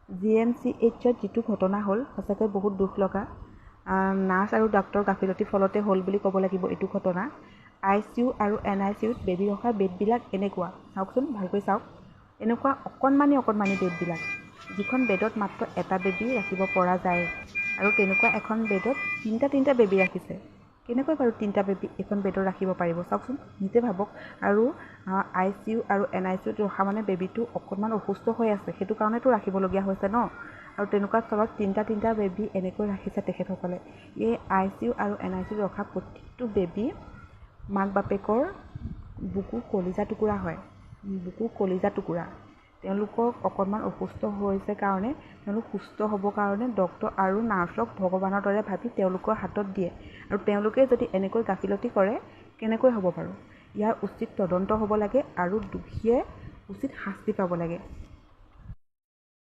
GMCHত যিটো ঘটনা হ'ল সঁচাকৈ বহুত দুখ লগা। নাৰ্ছ আৰু ডাক্তৰ গাফিলতিৰ ফলতে হ'ল বুলি ক'ব লাগিব এইটো ঘটনা। ICU আৰু NICUত বেবী ৰখা বেডবিলাক এনেকুৱা, চাওকচোন ভালকৈ চাওক, এনেকুৱা অকণমানি বেডবিলাক, যিখন বেডত মাত্ৰ এটা বেবী ৰাখিব পৰা যায়, আৰু তেনেকুৱা এখন বেডত তিনিটা বেবী ৰাখিছে। কেনেকৈ বাৰু তিনিটা বেবী এখন বেডত ৰাখিব পাৰিব চাওকচোন, নিজে ভাবক। আৰু ICU আৰু NICUত ৰখা মানে বেবীটো অকণমান অসুস্থ হৈ আছে, সেইটো কাৰণেতো ৰাখিবলগীয়া হৈছে ন। আৰু তেনেকুৱা স্থলত তিনিটা বেবী এনেকৈ ৰাখিছে তেখেতসকলে। এই ICU আৰু NICUত ৰখা প্ৰতিটো বেবী মাক বাপেকৰ বুকু কলিজা টুকুৰা হয়, বুকু কলিজা টুকুৰা। তেওঁলোকক অকণমান অসুস্থ হৈছে কাৰণে, তেওঁলোক সুস্থ হ'বৰ কাৰণে ডক্তৰ আৰু নাৰ্ছক ভগৱানৰ দৰে ভাবি তেওঁলোকৰ হাতত দিয়ে, আৰু তেওঁলোকে যদি এনেকৈ গাফিলতি কৰে কেনেকৈ হ'ব বাৰু। ইয়াৰ উচিত তদন্ত হ'ব লাগে আৰু দোষীয়ে উচিত শাস্তি পাব লাগে।